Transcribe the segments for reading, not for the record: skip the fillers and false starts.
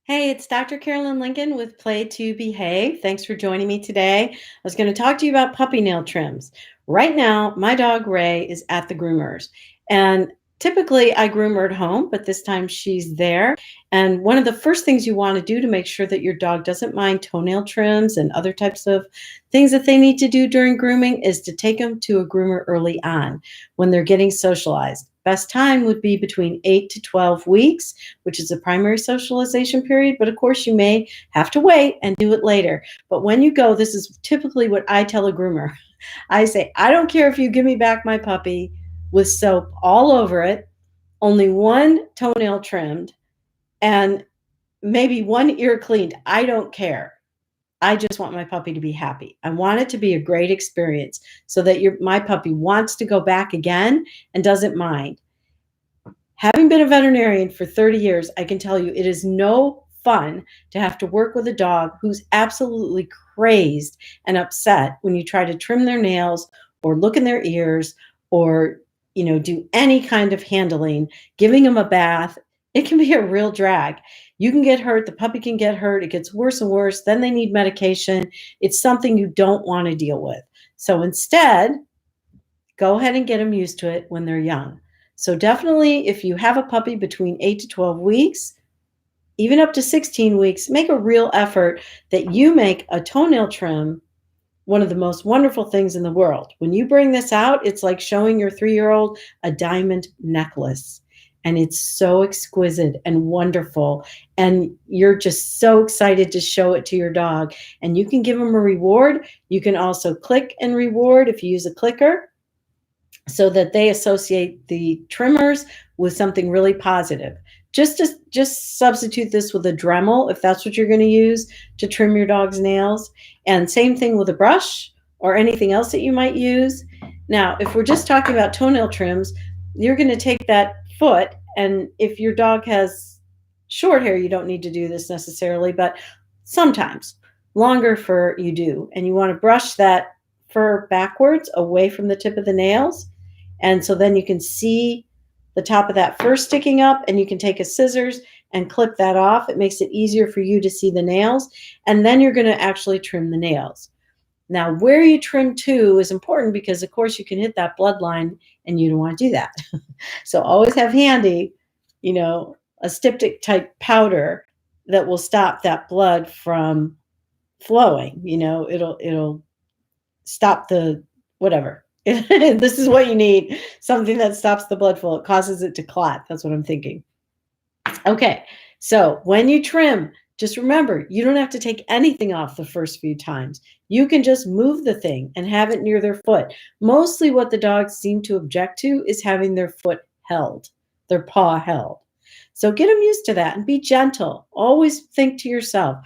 Hey, it's Dr. Carolyn Lincoln with Play to Behave. Thanks for joining me today. I was going to talk to you about puppy nail trims. Right now, my dog Ray is at the groomers, and typically I groom her at home, but this time she's there. And one of the first things you want to do to make sure that your dog doesn't mind toenail trims and other types of things that they need to do during grooming is to take them to a groomer early on when they're getting socialized. Best time would be between 8 to 12 weeks, which is the primary socialization period. But of course, you may have to wait and do it later. But when you go, this is typically what I tell a groomer. I say, I don't care if you give me back my puppy with soap all over it, only one toenail trimmed, and maybe one ear cleaned. I don't care. I just want my puppy to be happy. I want it to be a great experience so that my puppy wants to go back again and doesn't mind. Having been a veterinarian for 30 years, I can tell you it is no fun to have to work with a dog who's absolutely crazed and upset when you try to trim their nails or look in their ears or do any kind of handling, giving them a bath. It can be a real drag. You can get hurt, the puppy can get hurt, it gets worse and worse, then they need medication. It's something you don't want to deal with. So instead, go ahead and get them used to it when they're young. So definitely, if you have a puppy between 8 to 12 weeks, even up to 16 weeks, make a real effort that you make a toenail trim one of the most wonderful things in the world. When you bring this out, it's like showing your 3-year-old a diamond necklace. And it's so exquisite and wonderful. And you're just so excited to show it to your dog. And you can give them a reward. You can also click and reward if you use a clicker, so that they associate the trimmers with something really positive. Just substitute this with a Dremel if that's what you're going to use to trim your dog's nails. And same thing with a brush or anything else that you might use. Now, if we're just talking about toenail trims, you're going to take that foot, and if your dog has short hair, you don't need to do this necessarily, but sometimes longer fur you do, and you want to brush that fur backwards away from the tip of the nails. And so then you can see the top of that fur sticking up, and you can take a scissors and clip that off. It makes it easier for you to see the nails. And then you're going to actually trim the nails. Now, where you trim to is important because, of course, you can hit that bloodline and you don't want to do that. So always have handy, a styptic type powder that will stop that blood from flowing. It'll stop the whatever. This is what you need. Something that stops the blood flow. It causes it to clot. That's what I'm thinking. Okay. So when you trim, just remember, you don't have to take anything off the first few times. You can just move the thing and have it near their foot. Mostly what the dogs seem to object to is having their foot held, their paw held. So get them used to that and be gentle. Always think to yourself,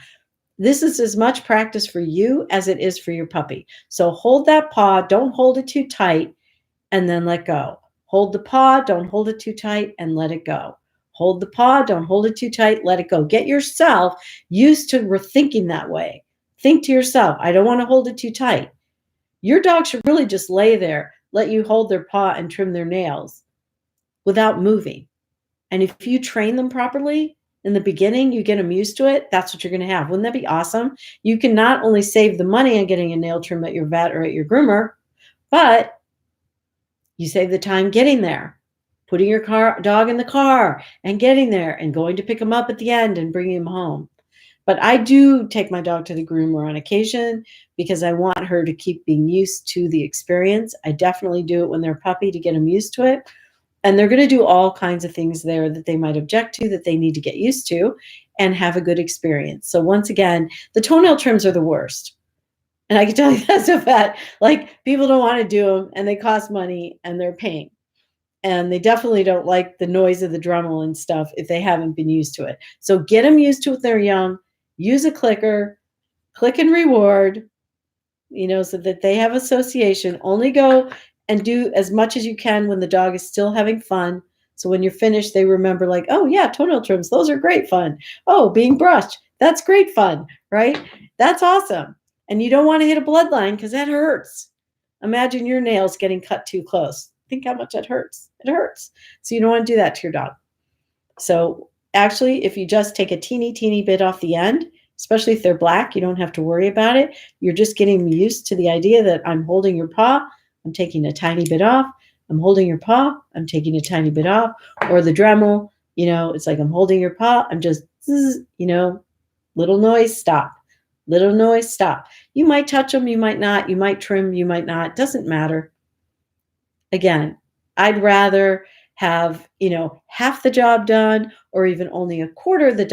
this is as much practice for you as it is for your puppy. So hold that paw, don't hold it too tight, and then let go. Hold the paw, don't hold it too tight, and let it go. Hold the paw, don't hold it too tight, let it go. Get yourself used to thinking that way. Think to yourself, I don't want to hold it too tight. Your dog should really just lay there, let you hold their paw and trim their nails without moving. And if you train them properly, in the beginning, you get them used to it, that's what you're going to have. Wouldn't that be awesome? You can not only save the money on getting a nail trim at your vet or at your groomer, but you save the time getting there, putting your dog in the car and getting there and going to pick him up at the end and bringing him home. But I do take my dog to the groomer on occasion because I want her to keep being used to the experience. I definitely do it when they're a puppy to get them used to it. And they're going to do all kinds of things there that they might object to, that they need to get used to and have a good experience. So once again, the toenail trims are the worst. And I can tell you that's a fact. Like, people don't want to do them, and they cost money, and they're a pain. And they definitely don't like the noise of the Dremel and stuff if they haven't been used to it. So get them used to it when they're young. Use a clicker, click and reward, so that they have association. Only go and do as much as you can when the dog is still having fun. So when you're finished, they remember, like, oh yeah, toenail trims, those are great fun. Oh, being brushed, that's great fun, right? That's awesome. And you don't want to hit a bloodline because that hurts. Imagine your nails getting cut too close. Think how much that hurts. It hurts. So you don't want to do that to your dog. So actually, if you just take a teeny, teeny bit off the end, especially if they're black, you don't have to worry about it. You're just getting used to the idea that I'm holding your paw, I'm taking a tiny bit off, I'm holding your paw, I'm taking a tiny bit off, or the Dremel, it's like I'm holding your paw, I'm just, little noise, stop. Little noise, stop. You might touch them, you might not, you might trim, you might not, doesn't matter. Again, I'd rather have, half the job done or even only a quarter of the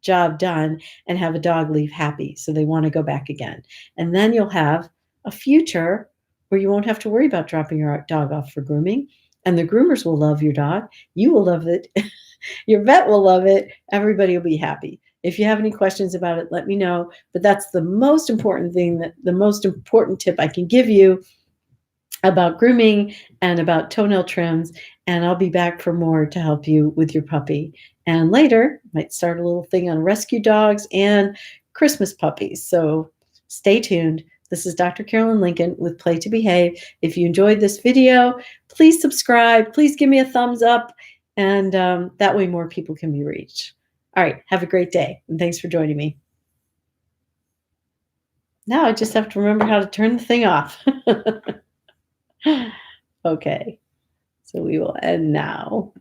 job done and have a dog leave happy so they want to go back again. And then you'll have a future where you won't have to worry about dropping your dog off for grooming. And the groomers will love your dog. You will love it. Your vet will love it. Everybody will be happy. If you have any questions about it, let me know. But that's the most important thing, that the most important tip I can give you about grooming and about toenail trims. And I'll be back for more to help you with your puppy. And later, might start a little thing on rescue dogs and Christmas puppies. So stay tuned. This is Dr. Carolyn Lincoln with Play to Behave. If you enjoyed this video, please subscribe. Please give me a thumbs up. And that way more people can be reached. All right. Have a great day. And thanks for joining me. Now I just have to remember how to turn the thing off. Okay. So we will end now.